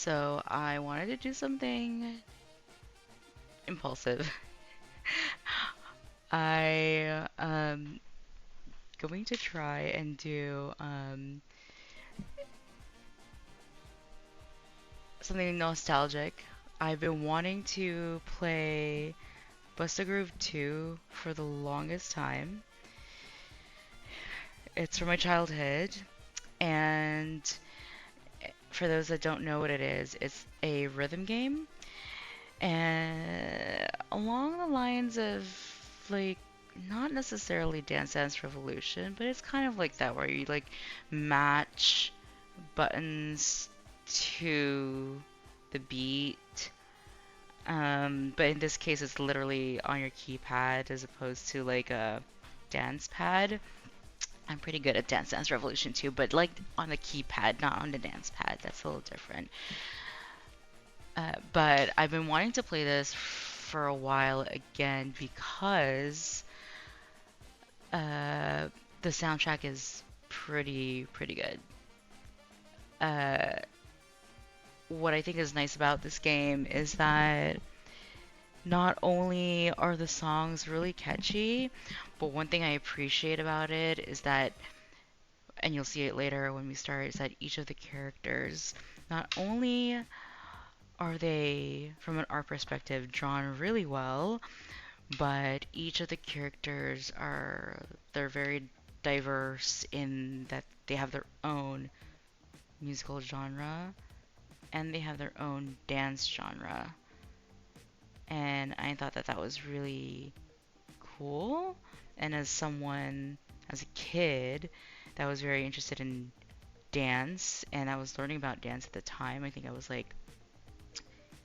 So I wanted to do something impulsive. I going to try and do something nostalgic. I've been wanting to play Busta Groove 2 for the longest time. It's from my childhood, and for those that don't know what it is, it's a rhythm game, and along the lines of like not necessarily Dance Dance Revolution, but it's kind of like that where you like match buttons to the beat. But in this case, it's literally on your keypad as opposed to like a dance pad. I'm pretty good at Dance Dance Revolution too, but like on the keypad, not on the dance pad. That's a little different. But I've been wanting to play this for a while again because uh, the soundtrack is pretty good. Uh, what I think is nice about this game is that not only are the songs really catchy, but one thing I appreciate about it is that, and you'll see it later when we start, is that each of the characters, not only are they, from an art perspective, drawn really well, but each of the characters they're very diverse in that they have their own musical genre and they have their own dance genre. And I thought that that was really cool. And as someone, as a kid, that was very interested in dance, and I was learning about dance at the time. I think I was like,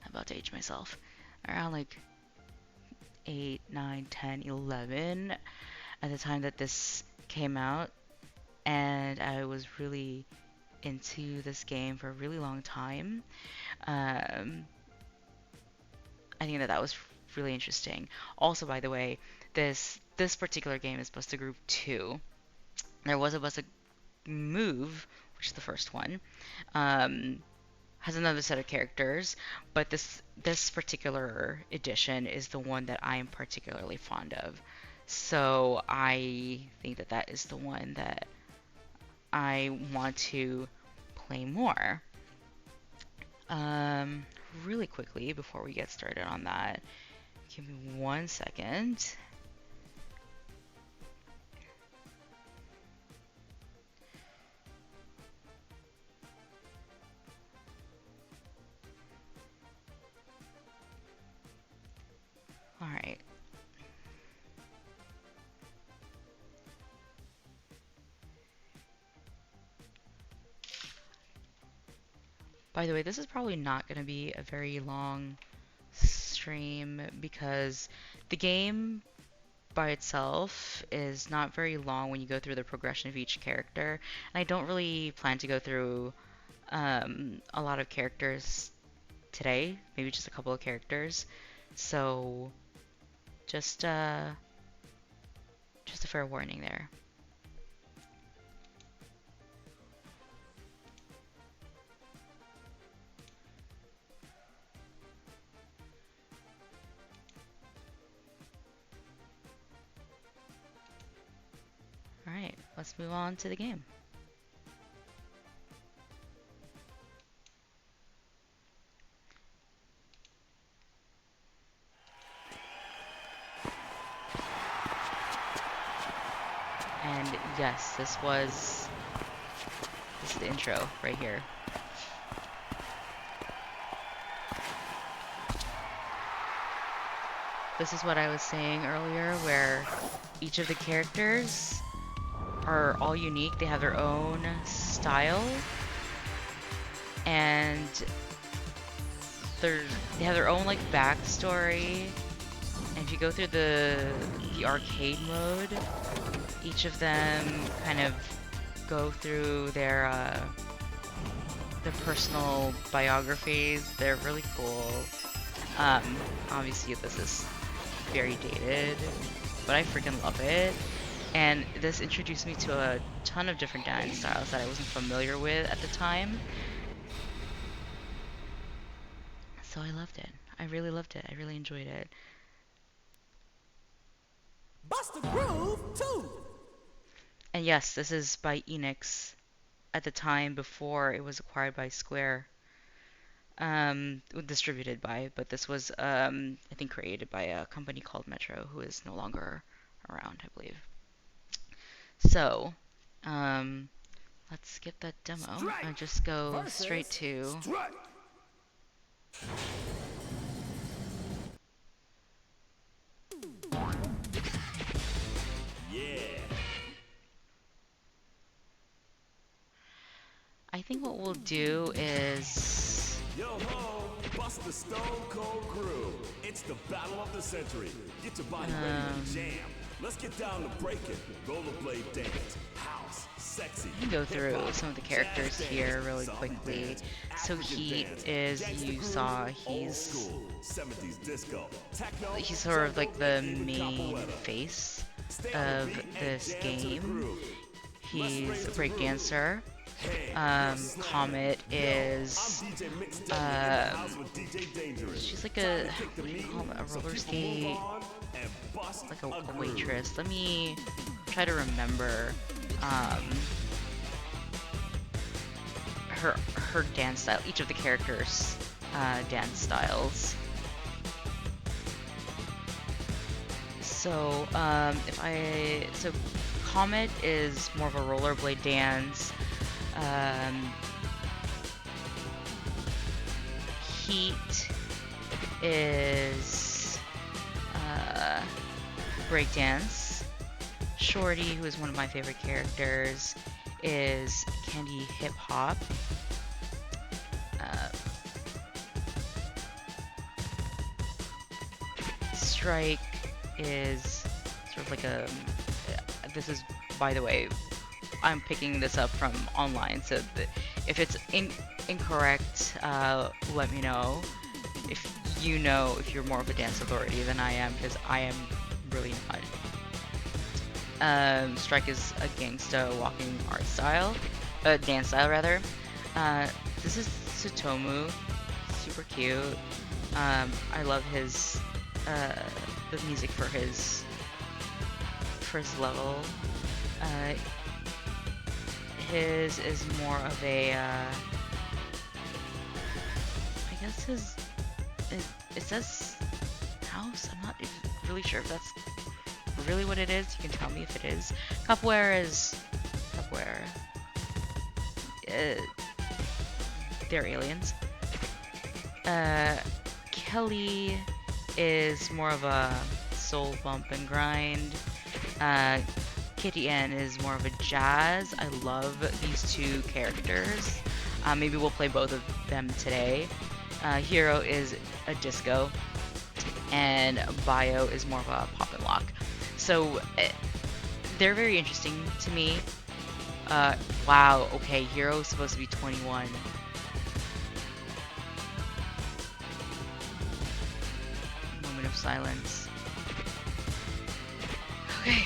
I'm about to age myself, around like 8, 9, 10, 11 at the time that this came out. And I was really into this game for a really long time. Um, I think that that was really interesting. Also, by the way, this particular game is Busta Groove 2. There was a Busta Move, which is the first one. Um, has another set of characters, but this particular edition is the one that I am particularly fond of. So I think that that is the one that I want to play more. Um, really quickly before we get started on that, give me 1 second. All right. By the way, this is probably not going to be a very long stream because the game by itself is not very long when you go through the progression of each character. And I don't really plan to go through a lot of characters today, maybe just a couple of characters. So just just a fair warning there. All right, let's move on to the game. And yes, this is the intro right here. This is what I was saying earlier, where each of the characters are all unique. They have their own style, and they're they have their own like backstory. And if you go through the arcade mode, each of them kind of go through their personal biographies. They're really cool. Obviously this is very dated, but I freaking love it. And this introduced me to a ton of different dance styles that I wasn't familiar with at the time. So I loved it. I really loved it. I really enjoyed it. Bust the Groove 2. And yes, this is by Enix at the time before it was acquired by Square. Distributed by, but this was, I think, created by a company called Metro, who is no longer around, I believe. So, um, let's skip that demo and just go straight to. Strike. Yeah. I think what we'll do is. Yo ho, bust the Stone Cold Crew. It's the battle of the century. Get your body ready to jam. Let's get down to breaking. Rollerblade dance, house, sexy. I can go through some of the characters here really quickly. So Heat is, you saw, he's sort of like the main face of this game. He's a breakdancer. Comet is, she's like a, what do you call it, a roller skate, like a waitress. Let me try to remember, her dance style, each of the characters' dance styles. So, so Comet is more of a rollerblade dance. Heat is breakdance. Shorty, who is one of my favorite characters, is Candy Hip Hop. Strike is sort of like a. This is, by the way, I'm picking this up from online, so if it's incorrect, let me know. If you know, if you're more of a dance authority than I am, because I am really not. Strike is a gangsta walking art style, dance style rather. This is Tsutomu, super cute. I love his the music for his level. His is more of a, I guess it says house. I'm not really sure if that's really what it is. You can tell me if it is. Capoeira is capoeira. They're aliens. Kelly is more of a soul bump and grind. Kitty N is more of a jazz. I love these two characters. Maybe we'll play both of them today. Hero is a disco, and Bio is more of a pop and lock. So they're very interesting to me. Wow, okay, Hero is supposed to be 21. Moment of silence. Okay.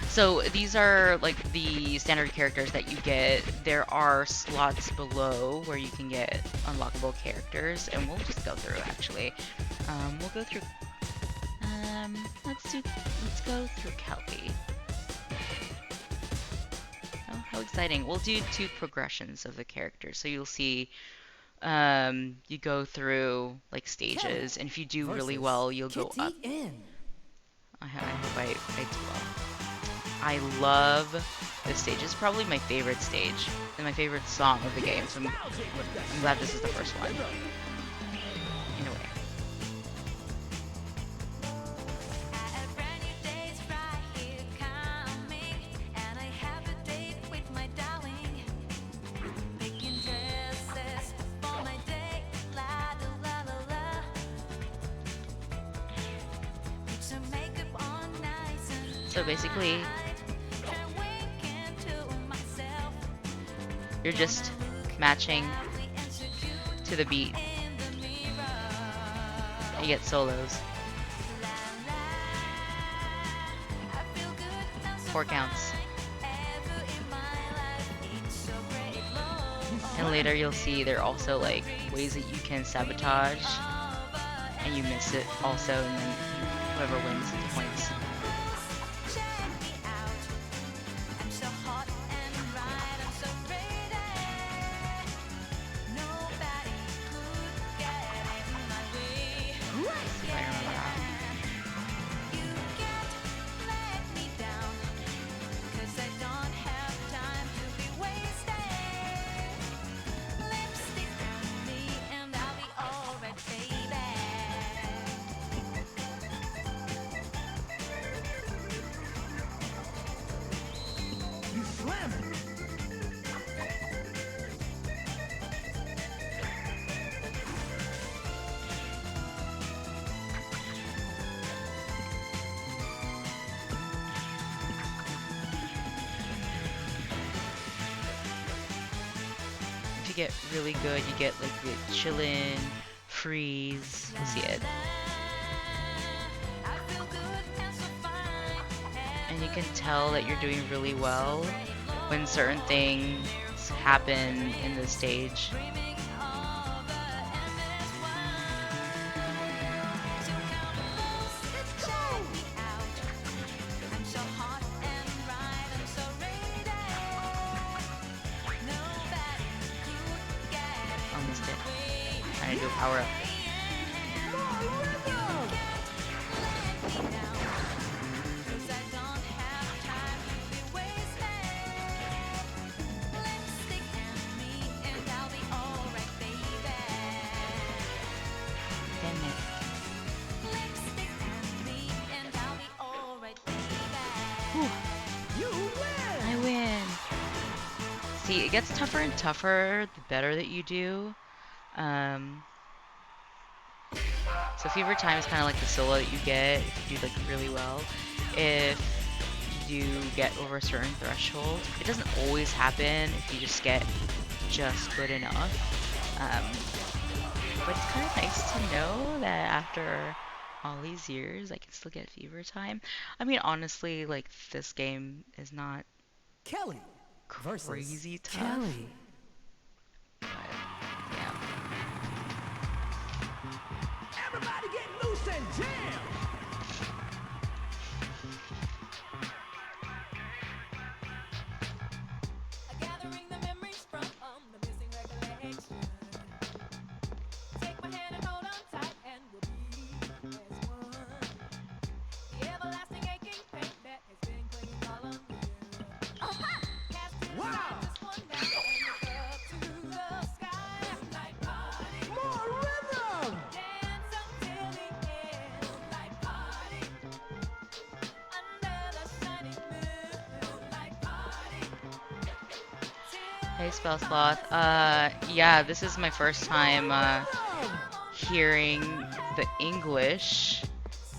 So these are like the standard characters that you get. There are slots below where you can get unlockable characters, and we'll just go through actually. We'll go through. Let's go through Kelpie. Oh, how exciting! We'll do 2 progressions of the characters, so you'll see. You go through like stages, and if you do really well, you'll go up. I hope I do well. I love this stage. It's probably my favorite stage and my favorite song of the game, so I'm glad this is the first one. In a way. So basically, you're just matching to the beat. You get solos. 4 counts. And later you'll see there are also like ways that you can sabotage and you miss it also, and then whoever wins the points. If I remember that. You slam it. If you get really good, you get like the chillin', freeze, you'll see it. And you can tell that you're doing really well when certain things happen in the stage. Almost it. Trying to do a power up. Damn it. I win! See, it gets tougher and tougher the better that you do. So Fever Time is kind of like the solo that you get if you do like really well. If you get over a certain threshold, it doesn't always happen if you just get just good enough. But it's kind of nice to know that after all these years, I can still get Fever Time. I mean, honestly, like this game is not Kelly versus crazy tough. Kelly. But, yeah. Everybody get loose and jam. Gathering the memories from the missing recollection. Take my hand and hold on tight, and we'll be as one. The everlasting aching pain that has been clinging all on you. Cast it aside this one night and look up to the sky. Moonlight party, More rhythm. dance until the end. Moonlight party, under the shining moon. Moonlight party. Hey, Spell Sloth. Yeah, this is my first time hearing the English.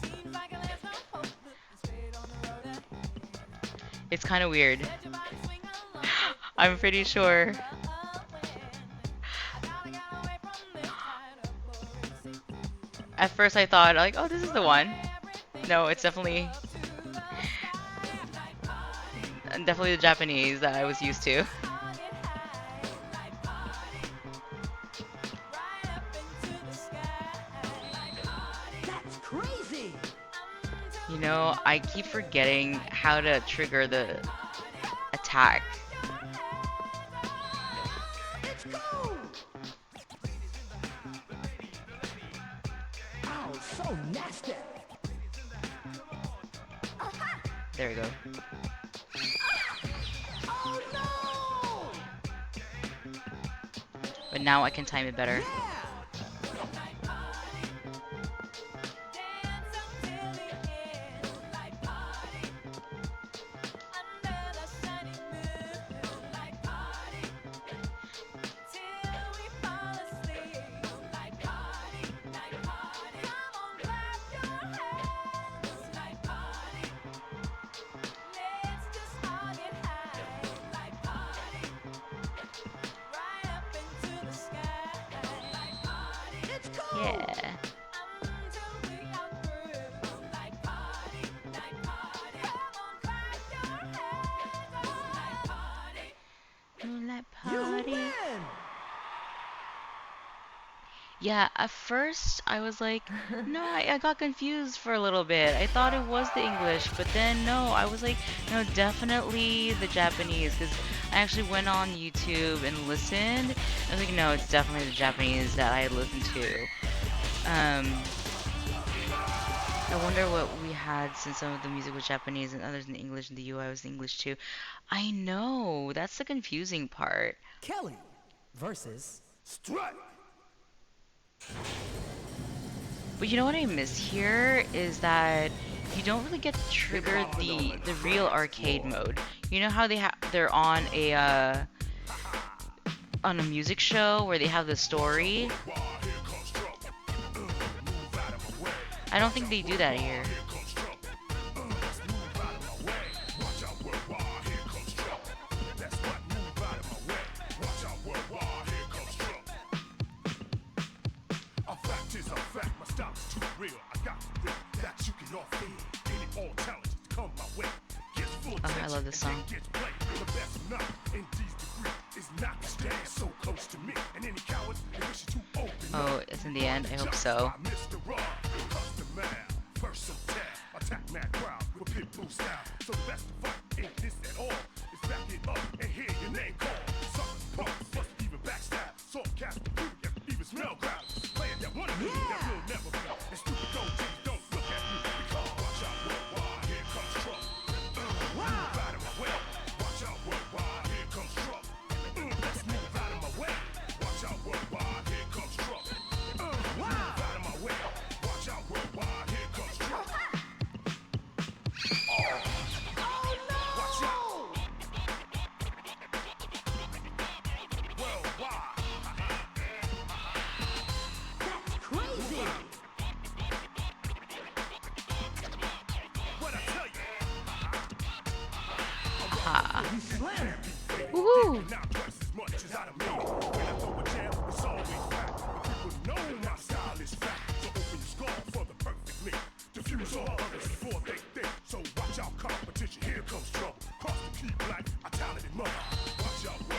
Seems like there's no hope, looking straight on the road ahead. It's kind of weird. Let your body swing along. I'm pretty sure. At first I thought like, oh, this is the one. No, it's definitely the Japanese that I was used to. That's crazy. You know, I keep forgetting how to trigger the attack. Let's go. Oh, so nasty. There we go. Oh no. But now I can time it better. Yeah. Moonlight You party. win. Yeah, at first I was like, no, I got confused for a little bit. I thought it was the English, but then no, I was like, no, definitely the Japanese, because I actually went on YouTube and listened. I was like, no, it's definitely the Japanese that I had listened to. I wonder what we had since some of the music was Japanese and others in English and the UI was English too. I know, that's the confusing part. Kelly versus Strike! But you know what I miss here is that you don't really get to trigger the real arcade mode. You know how they're on a music show where they have the story? I don't think they do that here. Oh, I love this song. Oh, it's in the end. I hope so. Ha. Woohoo! I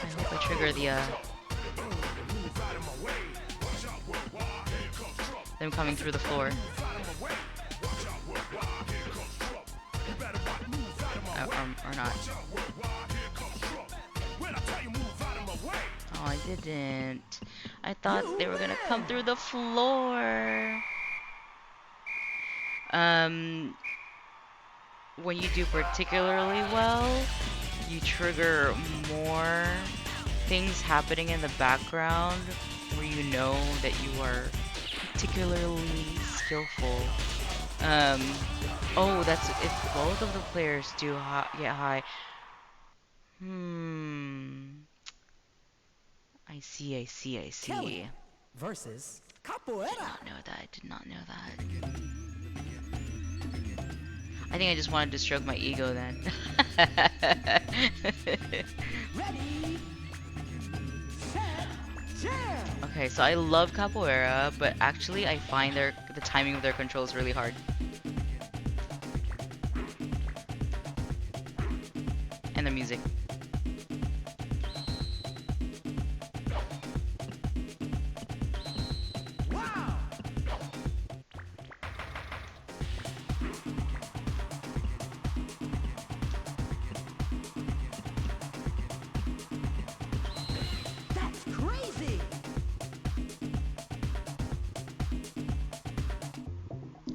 hope I trigger them coming through the floor. Or not. Oh, I didn't. I thought they were gonna come through the floor. When you do particularly well, you trigger more things happening in the background where you know that you are particularly skillful. Oh, that's if both of the players do get high. I see. Kelly versus Capoeira. Did not know that. I did not know that. I think I just wanted to stroke my ego then. Ready, set, jam. Okay, so I love capoeira, but actually I find the timing of their controls really hard. And the music. Wow. That's crazy.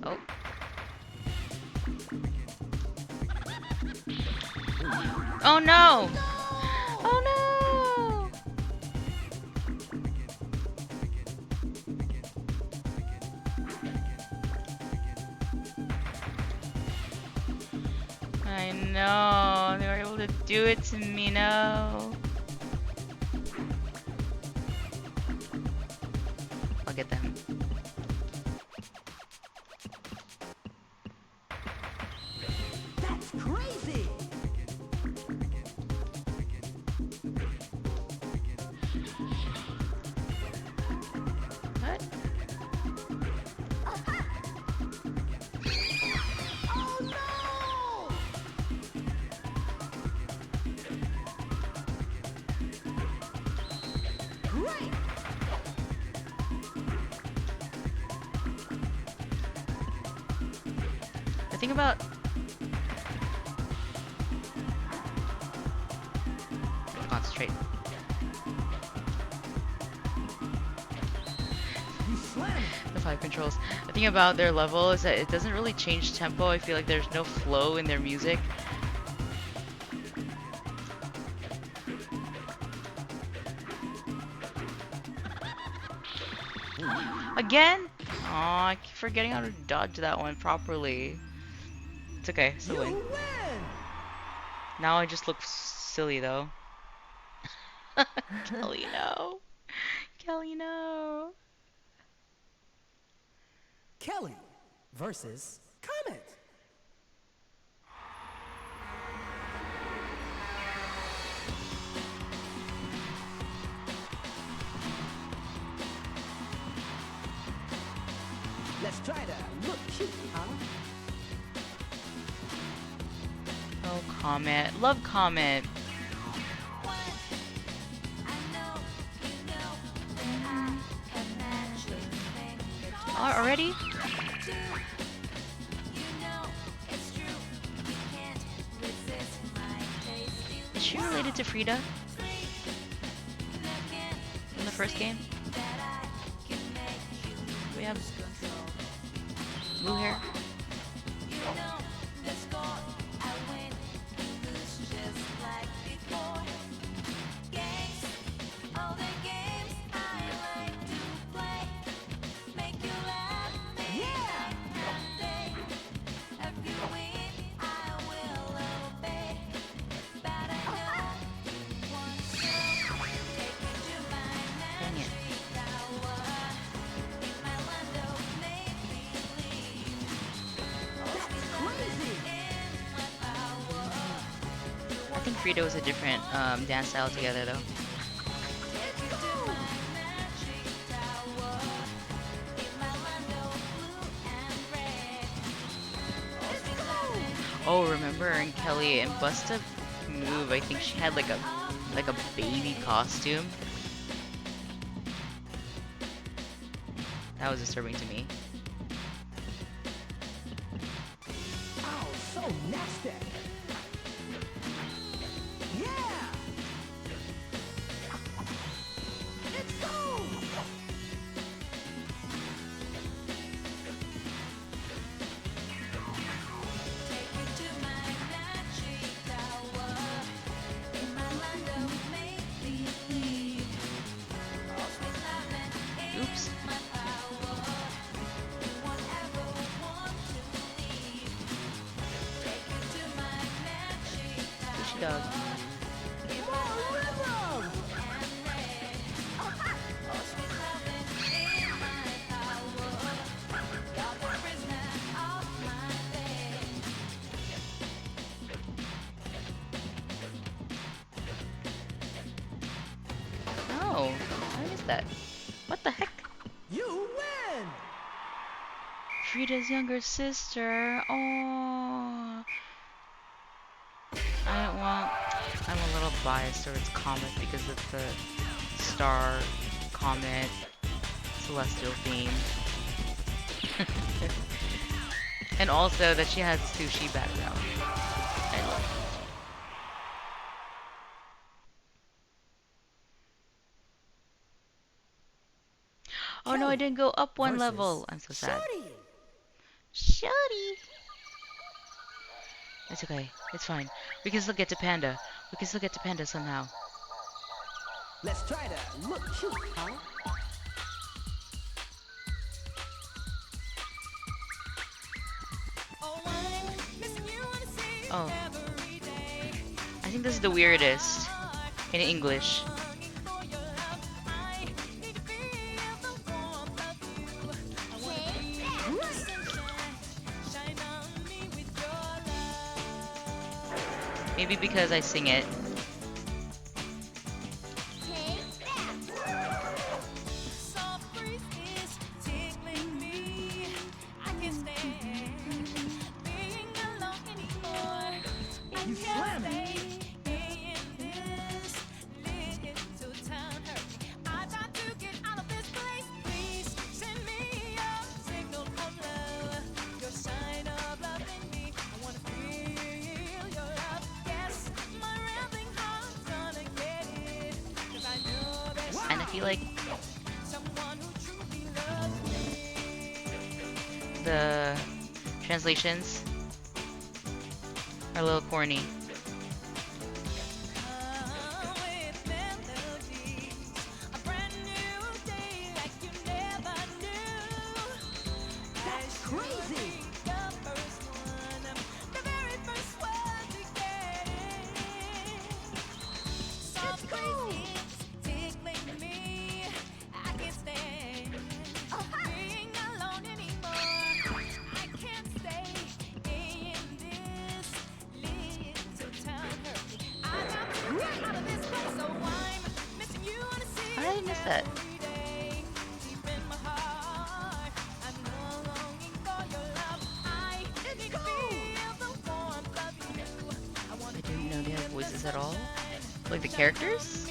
Oh. Oh no! Oh no! I know, they were able to do it to me, no. I'll get them. That's crazy. What? Oh no! Great. The thing about concentrate. You slammed it. The 5 controls. The thing about their level is that it doesn't really change tempo. I feel like there's no flow in their music. Again? Aw, I keep forgetting how to dodge that one properly. It's okay, still You win. win. Now I just look silly though. Kelly, no. Kelly, no. Kelly versus Comet. Let's try to look cute, huh? Oh, Comet. Love Comet. Already? Is she related to Frida? In the first game? We have blue hair. Dang it. I think Frida was a different dance style together though. Oh, remember in Kelly and Busta Move, I think she had like a baby costume. That was disturbing to me. Oh, so nasty. Yeah. It's so. Oops. Sushi dog. More rhythm. No, I missed that. What the heck? You win. Frida's younger sister. Oh. I'm a little biased towards Comet because of the star, comet, celestial theme. And also that she has sushi background. I love it. Oh no, I didn't go up one level. I'm so sad. Shorty. Shorty. It's okay. It's fine. We can still get to Panda. We can still get to Panda somehow. Let's try to look cute, huh? Oh. I think this is the weirdest in English. Maybe because I sing it. You slammed it. feel like the translations are a little corny. That's crazy. Let's go. How did I miss that? I didn't know they have voices at all. Like the characters?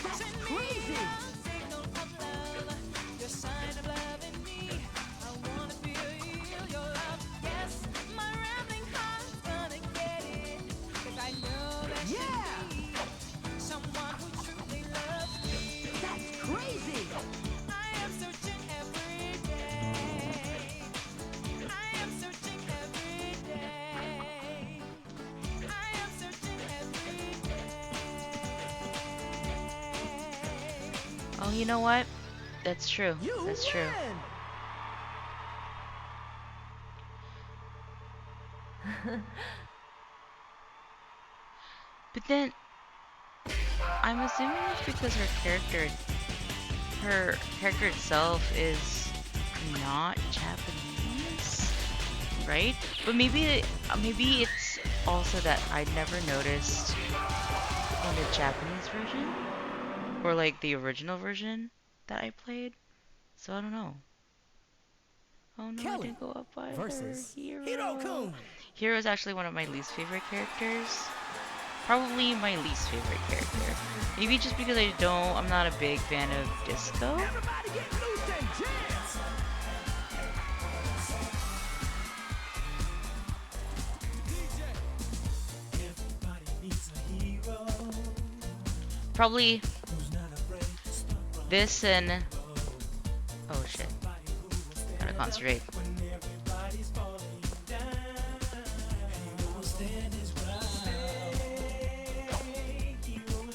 That's crazy. Yeah. That's crazy. Oh, you know what? That's true. You That's true. win. But then, I'm assuming it's because her character itself is not Japanese, right? But maybe it's also that I never noticed in the Japanese version or like the original version that I played. So I don't know. Oh no, I Kelly didn't go up by versus Hero. Hiro-kun. Hero is actually one of my least favorite characters. Probably my least favorite character. Maybe just because I'm not a big fan of disco. Everybody get loose and dance. Probably this and oh shit. Gotta concentrate.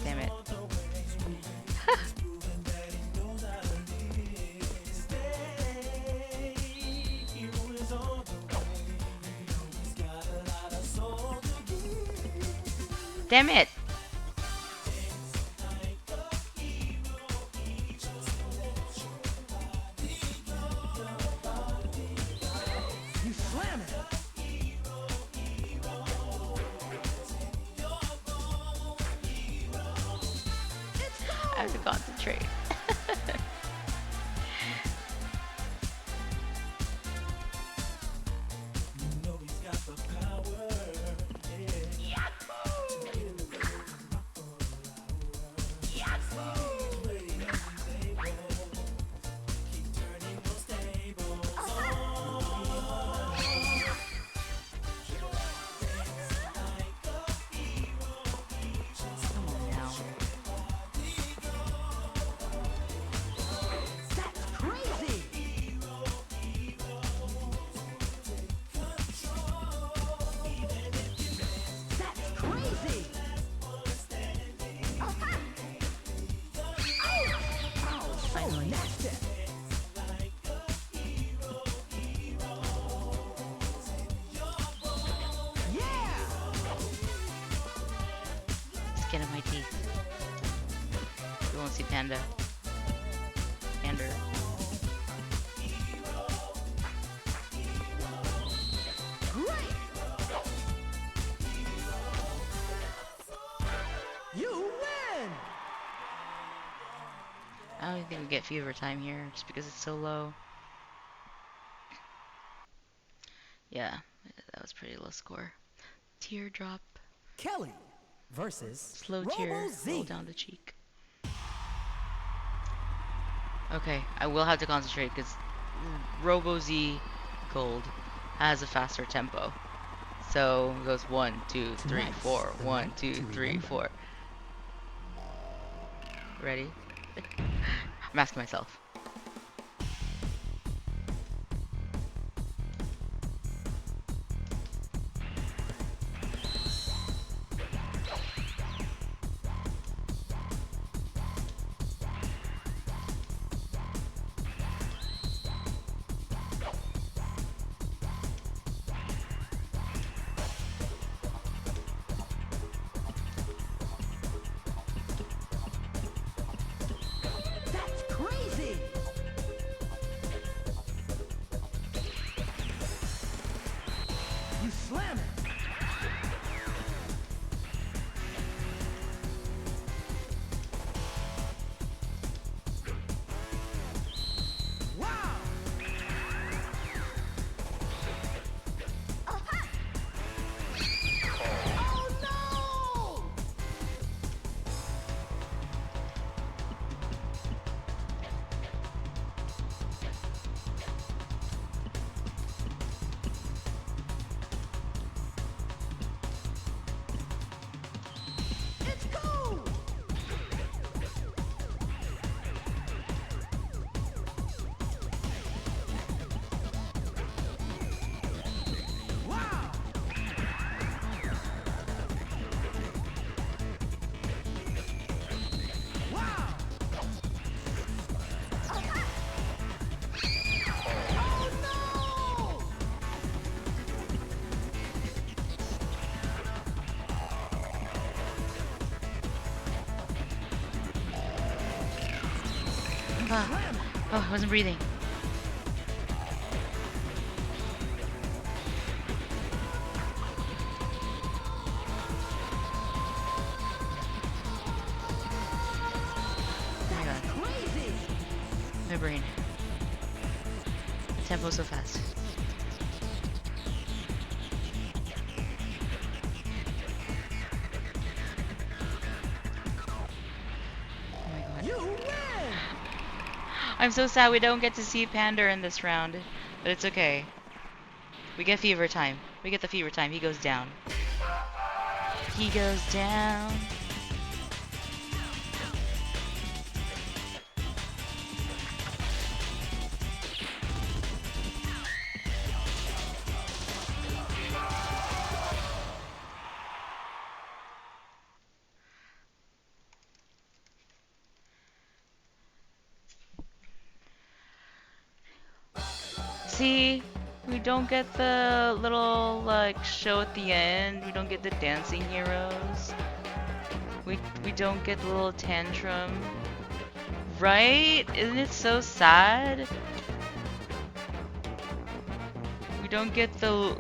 Damn it. Damn it. You slam it. I have to concentrate. Come on now. That's crazy. That's crazy. Oh, Finally. nasty. Yeah. Skin of my teeth. You won't see Panda. Pander. Great. You win. I don't even think we get fever time here just because it's so low. Yeah, that was pretty low score. Teardrop. Kelly versus Slow tear. Robo Roll Z. down the cheek. Okay, I will have to concentrate because Robo Z Gold has a faster tempo. So it goes 1, 2, 3, 4. 1, 2, 3, 4. Ready? I'm asking myself. That's crazy! You slam it! Wow! Oh no! It's cool! Wow! Wow! Oh no! Ah. Oh, I wasn't breathing. Oh my god. Crazy! My brain. Tempo so fast. Oh my god. You win! I'm so sad we don't get to see Pander in this round. But it's okay. We get fever time. We get the fever time. He goes down. He goes down. See, we don't get the little like show at the end. We don't get the dancing heroes. We don't get the little tantrum. Right? Isn't it so sad? We don't get the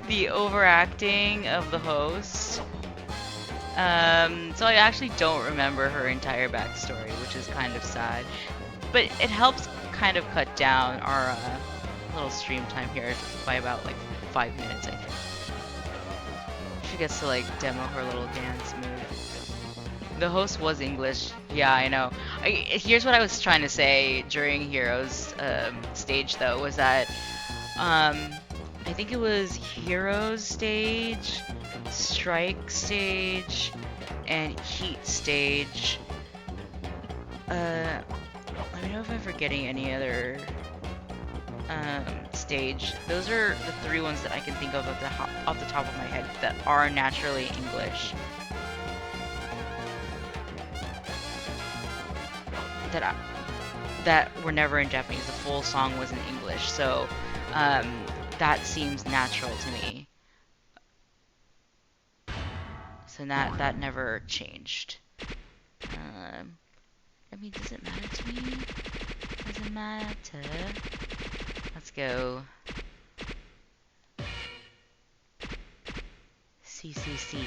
the overacting of the host. So I actually don't remember her entire backstory, which is kind of sad. But it helps kind of cut down our little stream time here by about like 5 minutes, I think. She gets to like demo her little dance move. The host was English. Yeah, I know. Here's what I was trying to say during Heroes stage though, was that I think it was Heroes stage, Strike stage, and Heat stage. Let me know if I'm forgetting any other stage. Those are the 3 ones that I can think of off the top of my head that are naturally English. That were never in Japanese. The full song was in English, so that seems natural to me. So that never changed. I mean, does it matter to me? Doesn't matter. Let's go. CCC.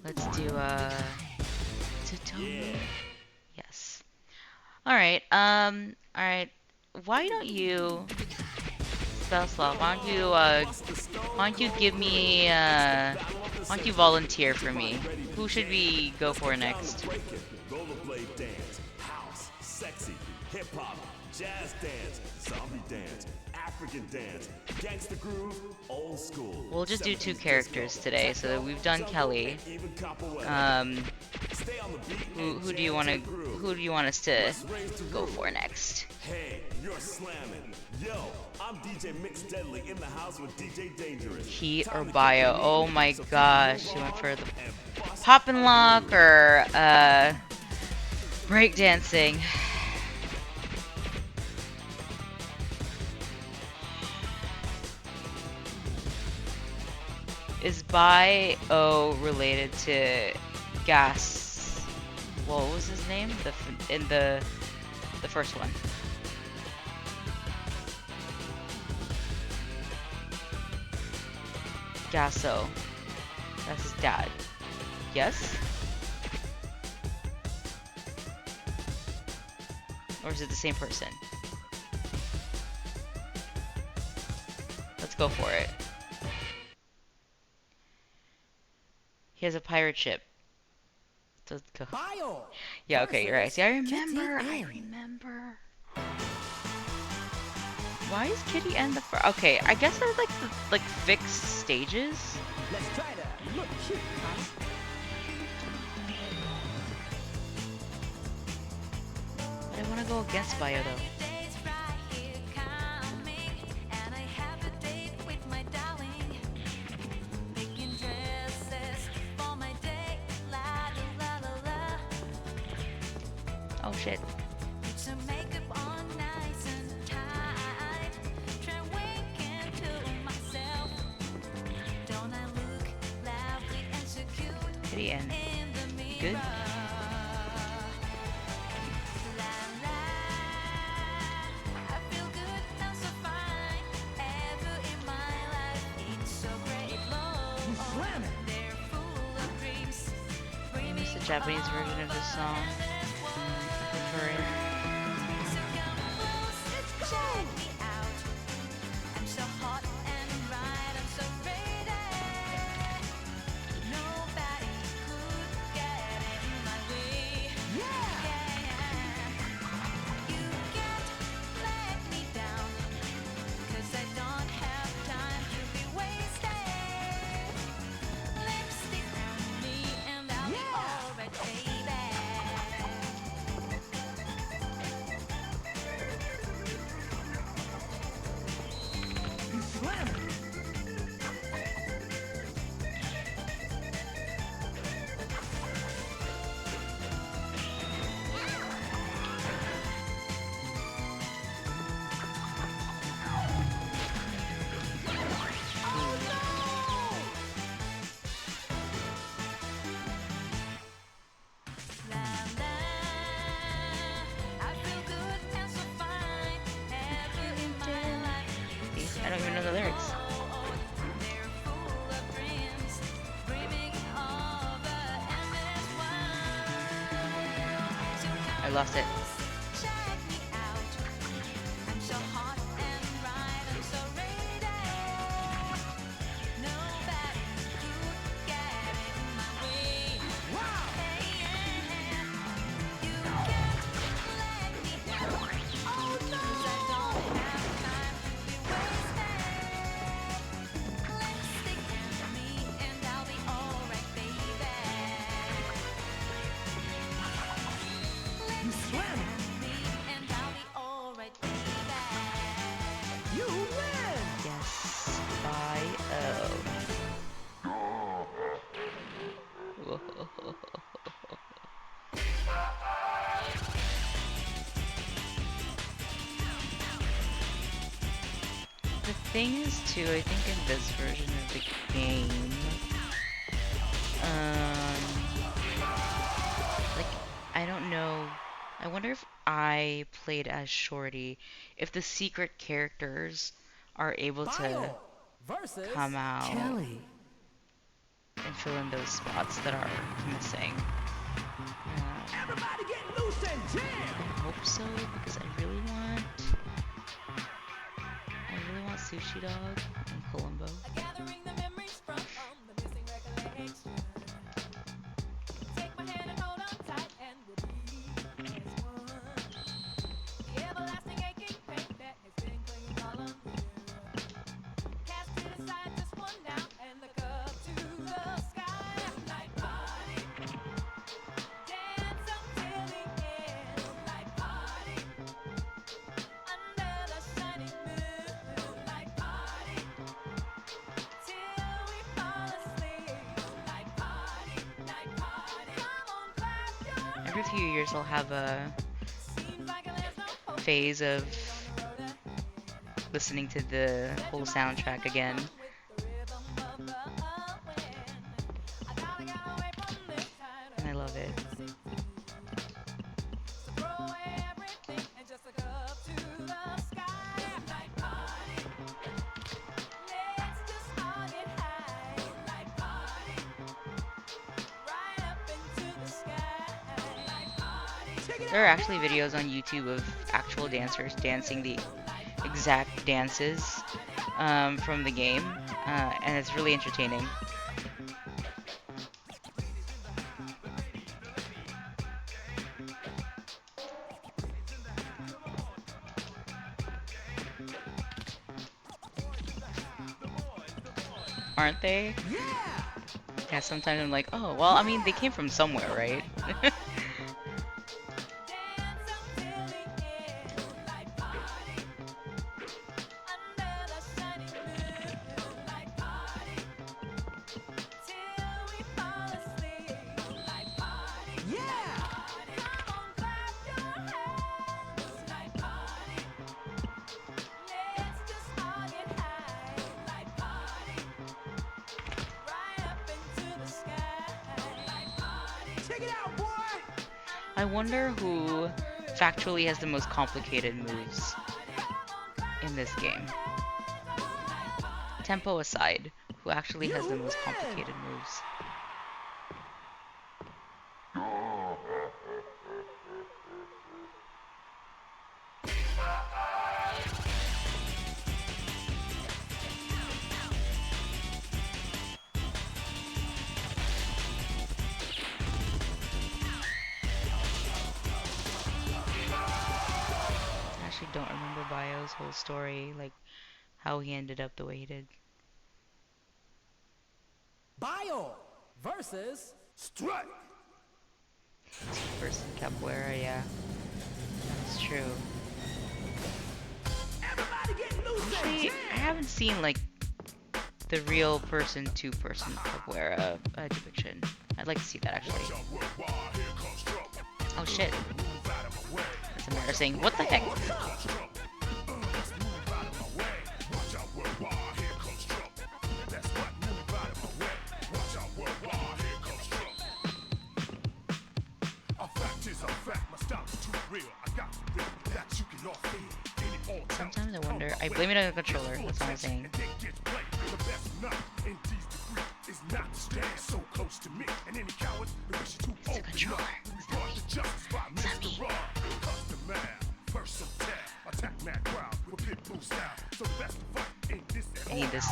Let's do tutorial. Yes. Alright, alright. Why don't you Spellslaw, why don't you give me why don't you volunteer for me? Who should we go for next? Rollerblade dance, house, sexy, hip hop, jazz dance, zombie dance, African dance, gangsta groove, old school. We'll just do 2 70s characters disco, today. So techno, we've done jungle, Kelly. and even capoeira. Stay on the beat Who and do you jam want to to the groove. who do you want us to Let's raise the go roof. for next? Hey, you're slamming. Yo, I'm DJ Mix Deadly in the house with DJ Dangerous. Heat Time or to kick bio? the knee. Oh my So keep gosh, the you went groove for on the and bust pop and a lock groove. or breakdancing. Is bio related to gas? What was his name? In the first one. Gasso. That's his dad. Yes? Or is it the same person? Let's go for it. He has a pirate ship. So let's go. Bio. Yeah, okay, you're right. See, I Kitty remember. I N. remember. Why is Kitty N the first? Okay, I guess there's like fixed stages. Let's try to look cute, huh? I want to go against Bio though. Days right here coming, and I have a date with my darling. Picking dresses for my date, la la la la la. Oh shit. Put some makeup on nice and tight. Try winking to myself. Don't I look lovely and so cute Kitty N. in the mirror? Good. La la, I feel good, I'm so fine. Ever in my life, it's so great, Lord. You slam it. They're full of dreams. It's the Japanese version of this song. Victoria. So come close, check me out. I'm so hot and right, I'm so ready. Nobody could get in my way. Yeah. You can't let me down, 'cause I don't have time to be wasted. Lipstick on me and I'll be alright, baby. You slam it. La la, I feel good and so fine. Ever in my life, See, I don't even know the lyrics. they're full of dreams, dreaming of the endless one. So I lost it. close, check me out. I'm so hot and right, I'm so ready. Nobody could get in my way. Hey, yeah. You can't let me down. Oh no! 'Cause I don't have time to be wasted. Lipstick on me and I'll be alright, baby. You slam it. On me and I'll be alright, baby. You win. Yes. Bio. The thing is too, I think in this version of the game, like, I don't know, I wonder if I played as Shorty, if the secret characters are able to Bio versus come out Kelly. and fill in those spots that are missing. Everybody get loose and I jam. hope so, because I really want Sushi Dog and Columbo. Gathering the memories from the missing recollection. Take my hand and hold on tight, and we'll be as one. every few years I'll have a phase of listening to the whole soundtrack again. And I love it. There are actually videos on YouTube of actual dancers dancing the exact dances from the game, and it's really entertaining. Aren't they? Yeah, sometimes I'm like, oh, well, I mean, they came from somewhere, right? I wonder who factually has the most complicated moves in this game. Tempo aside, who actually has the most complicated moves? I actually don't remember Bio's whole story, like how he ended up the way he did. Bio versus Strike! Versus Capoeira, yeah. That's true. everybody get loose and Actually, jam. I haven't seen like the real person-to-person Capoeira depiction. I'd like to see that actually. Oh shit. That's embarrassing. What the heck? Sometimes I wonder. I blame it on the controller. That's what I'm saying. It's the controller. It's not me. I need this.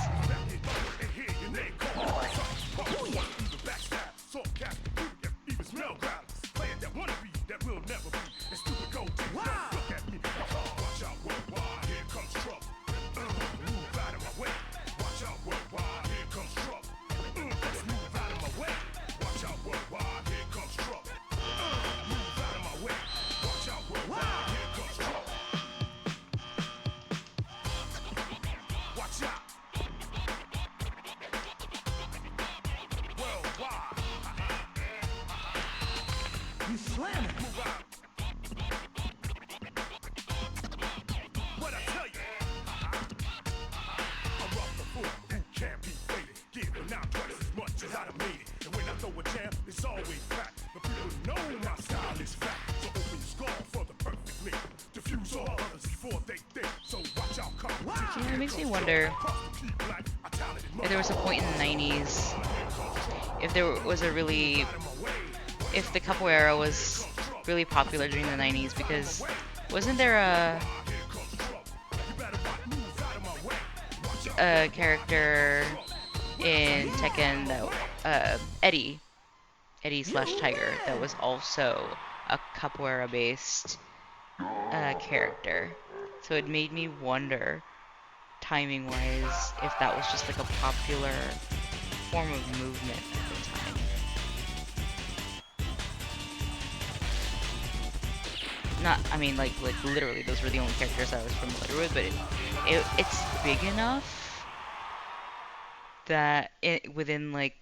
You slam it. What I tell you? I'm off the floor, who can't be faded? Give it now twice as much as I done made it. And when I throw a jam, it's always fact. The people know my style is fact. So open your skull for the perfect link. Diffuse all others before they think. So watch out, competition. You know, it makes me wonder if there was a point in the 90s, if there was a really, if the capoeira was really popular during the 90s, because wasn't there a character in Tekken that, Eddie slash Tiger, that was also a capoeira based character. So it made me wonder, timing wise, if that was just like a popular form of movement at the time. Not, I mean, like literally, those were the only characters I was familiar with, but it's big enough that within like,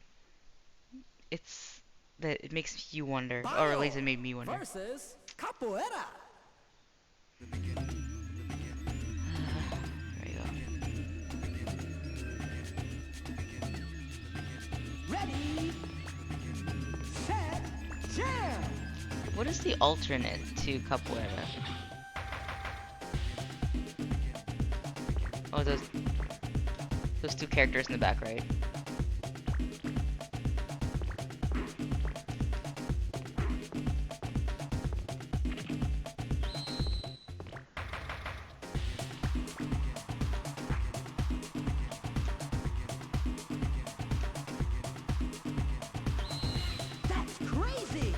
it's that it makes you wonder, or at least it made me wonder. Versus Capoeira. There you go. Ready, set, jam. What is the alternate to capoeira? Oh, those two characters in the back, right? That's crazy.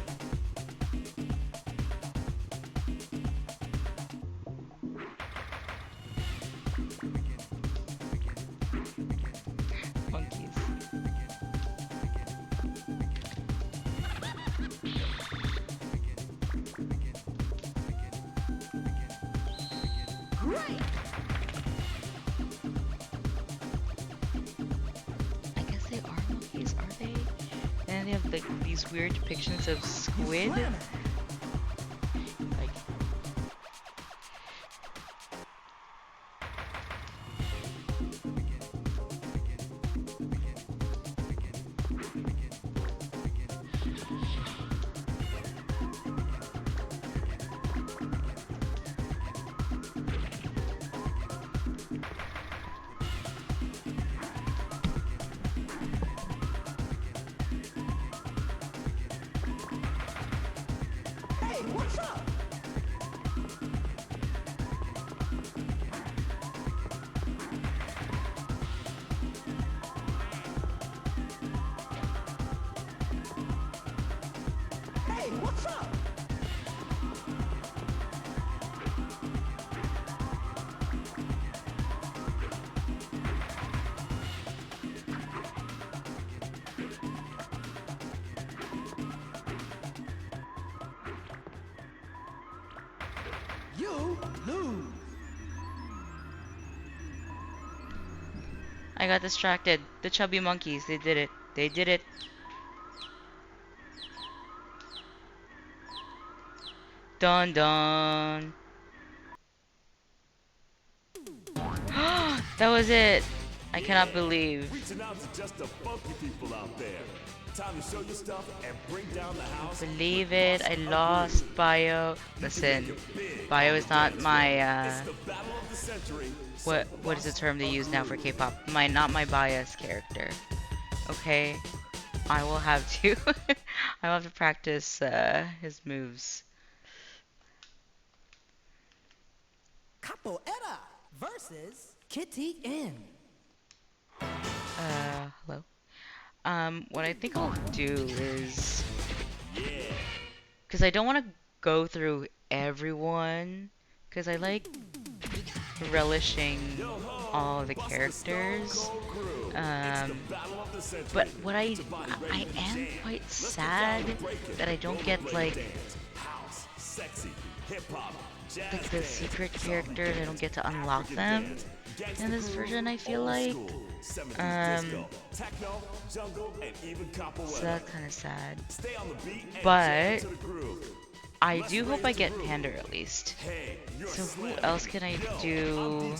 Monkeys. Great. I guess they are monkeys, are they? And then they have like these weird depictions of squid. Slam it. Like, Hey, what's up? Hey, what's up? You lose. I got distracted. The chubby monkeys, they did it. They did it. Dun dun. That was it. I cannot believe. Reaching out to just the funky people out there. Time to show your stuff and bring down the house. Believe it, I lost Bio. Listen, Bio is not my It's the battle of the century. what is the term they use now for K-pop? Not my bias character. Okay, I will have to I will have to practice his moves. Capoeira versus Kitty N. Hello. What I think I'll do is, because I don't want to go through everyone, because I like relishing all the characters. But what I am quite sad that I don't get like the secret characters. I don't get to unlock them in this version, I feel like. So that's kind of sad. But I do hope I get Panda at least. So who else can I do?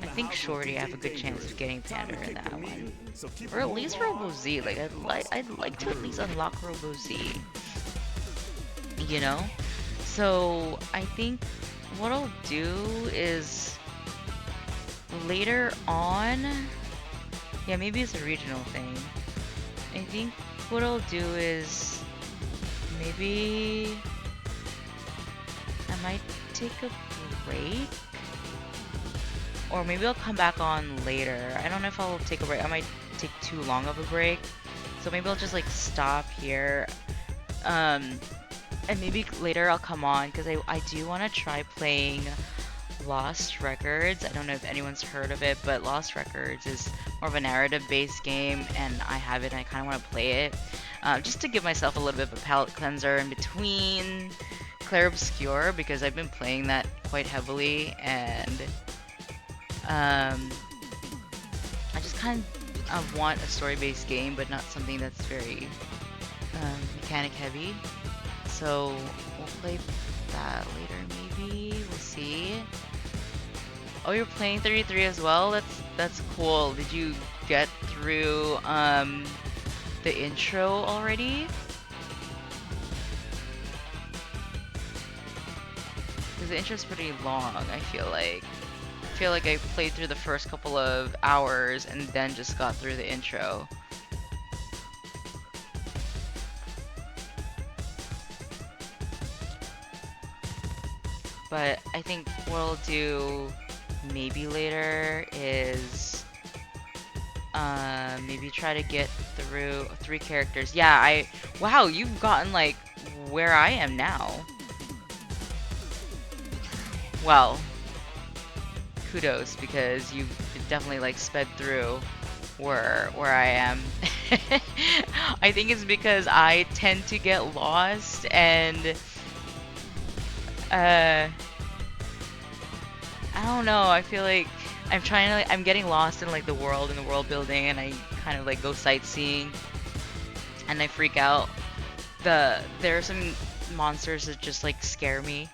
I think Shorty, I have a good chance of getting Panda in that one. Or at least Robo Z. Like I'd like to at least unlock Robo Z. You know? So I think what I'll do is later on, yeah, maybe it's a regional thing. I think what I'll do is maybe I might take a break, or maybe I'll come back on later. I don't know if I'll take a break. I might take too long of a break, so maybe I'll just like stop here. And maybe later I'll come on, because I do want to try playing Lost Records. I don't know if anyone's heard of it, but Lost Records is more of a narrative-based game, and I have it, and I kind of want to play it. Just to give myself a little bit of a palate cleanser in between Clair Obscur, because I've been playing that quite heavily, and I just kind of want a story-based game, but not something that's very mechanic heavy. So we'll play that later maybe. We'll see. Oh, you're playing 33 as well? That's cool. Did you get through the intro already? Because the intro's pretty long, I feel like. I feel like I played through the first couple of hours and then just got through the intro. But I think what I'll do maybe later is maybe try to get through 3 characters. Yeah, wow, you've gotten like where I am now. Well, kudos, because you've definitely like sped through where I am. I think it's because I tend to get lost and I don't know, I feel like I'm getting lost in like the world and the world building, and I kind of like go sightseeing and I freak out. There are some monsters that just like scare me.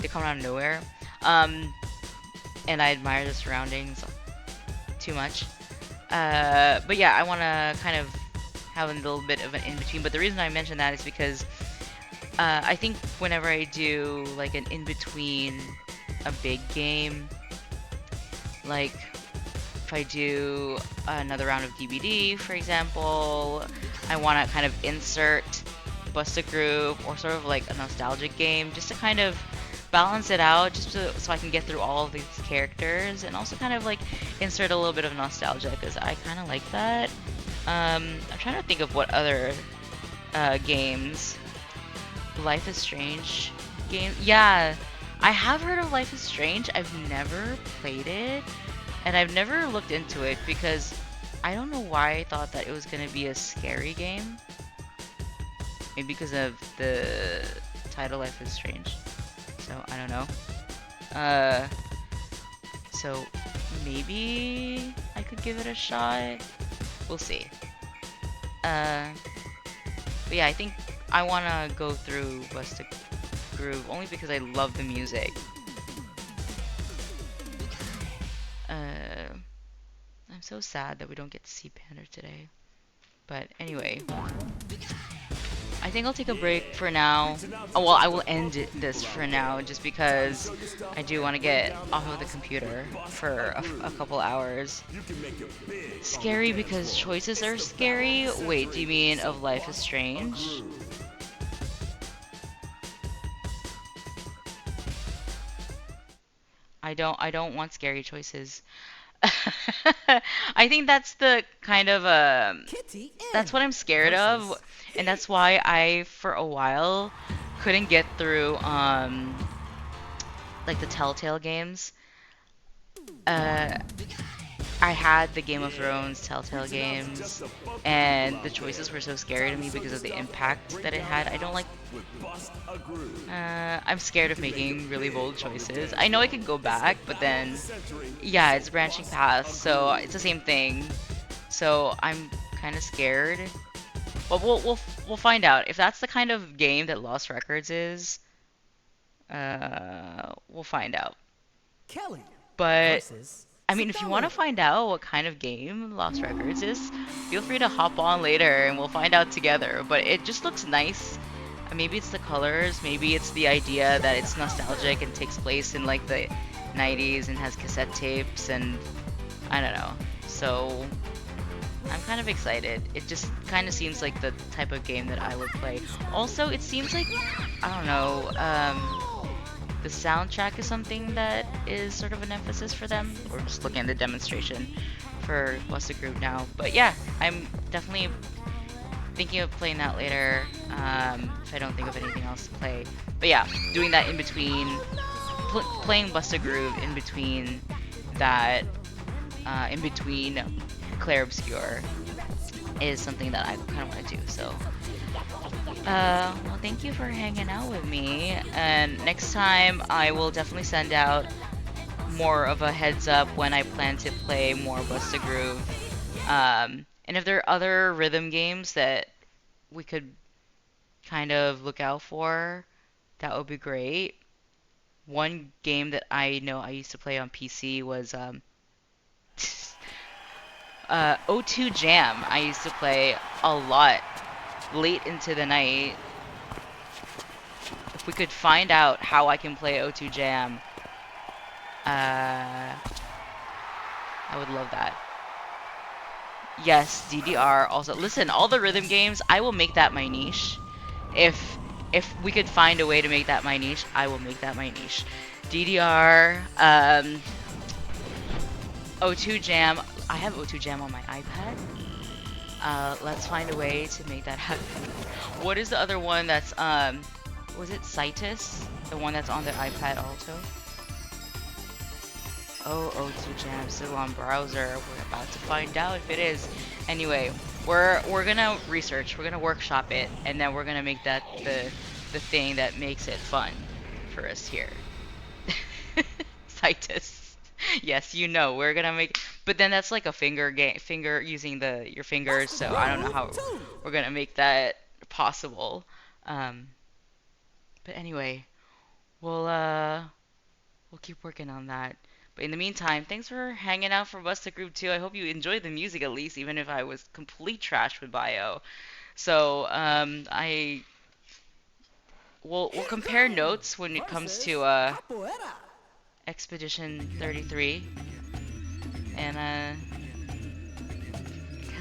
They come out of nowhere. And I admire the surroundings too much. But yeah, I want to kind of have a little bit of an in-between. But the reason I mention that is because I think whenever I do like an in-between a big game, like if I do another round of DBD, for example, I want to kind of insert Bust a Groove or sort of like a nostalgic game just to kind of balance it out, just so I can get through all of these characters, and also kind of like insert a little bit of nostalgia because I kind of like that. I'm trying to think of what other games. Life is Strange game. Yeah, I have heard of Life is Strange. I've never played it, and I've never looked into it because I don't know why I thought that it was gonna be a scary game. Maybe because of the title Life is Strange. So I don't know. So maybe I could give it a shot. We'll see. But yeah, I think I wanna go through Bust a Groove only because I love the music. I'm so sad that we don't get to see Pander today. But anyway, I think I'll take a break for now. Oh, well, I will end this for now just because I do want to get off of the computer for a couple hours. Scary because choices are scary? Wait, do you mean of Life is Strange? I don't want scary choices. I think that's the kind of that's what I'm scared of, and that's why I for a while couldn't get through like the Telltale games. I had the Game of Thrones Telltale games, and the choices were so scary to me because of the impact that it had. I don't like. I'm scared of making really bold choices. I know I can go back, but then, yeah, it's branching paths, so it's the same thing. So I'm kind of scared. But we'll find out if that's the kind of game that Lost Records is. We'll find out. Kelly But versus I mean, if you want to find out what kind of game Lost Records is, feel free to hop on later and we'll find out together. But it just looks nice. Maybe it's the colors, maybe it's the idea that it's nostalgic and takes place in like the 90s and has cassette tapes, and I don't know. So I'm kind of excited. It just kind of seems like the type of game that I would play. Also, it seems like, I don't know, the soundtrack is something that is sort of an emphasis for them. We're just looking at the demonstration for Bust a Groove now. But yeah, I'm definitely thinking of playing that later if I don't think of anything else to play. But yeah, doing that in between, playing Bust a Groove in between that, in between Clair Obscur is something that I kind of want to do. So well, thank you for hanging out with me, and next time I will definitely send out more of a heads up when I plan to play more Bust a Groove. And if there are other rhythm games that we could kind of look out for, that would be great. One game that I know I used to play on PC was O2 Jam. I used to play a lot late into the night. If we could find out how I can play O2 Jam, I would love that. Yes, DDR also. Listen, all the rhythm games, I will make that my niche. If we could find a way to make that my niche, I will make that my niche. DDR, O2 Jam. I have O2 Jam on my iPad. Let's find a way to make that happen. What is the other one that's was it Citus? The one that's on the iPad also? Oh, O2 Jam still on browser. We're about to find out if it is. Anyway, we're gonna research. We're gonna workshop it, and then we're gonna make that the thing that makes it fun for us here. Citus. Yes, you know we're gonna make. But then that's like a finger game, finger using your fingers. So I don't know how we're gonna make that possible. But anyway, we'll keep working on that. But in the meantime, thanks for hanging out for Busted Group 2. I hope you enjoyed the music at least, even if I was complete trash with Bio. So, we'll compare notes when it comes to Expedition 33. And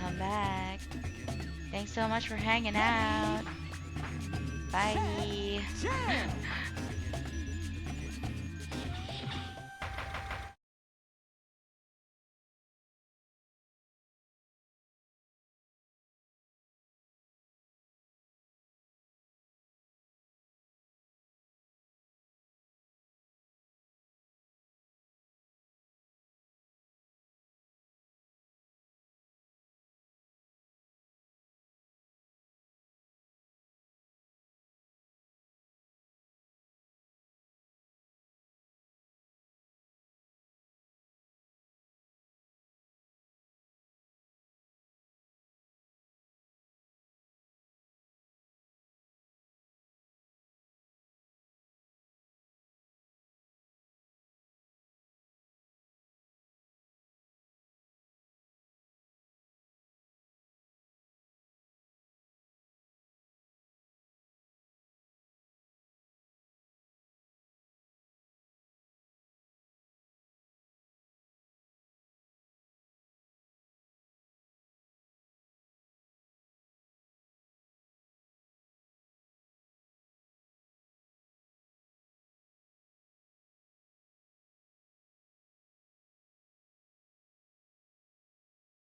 come back. Thanks so much for hanging out. Bye.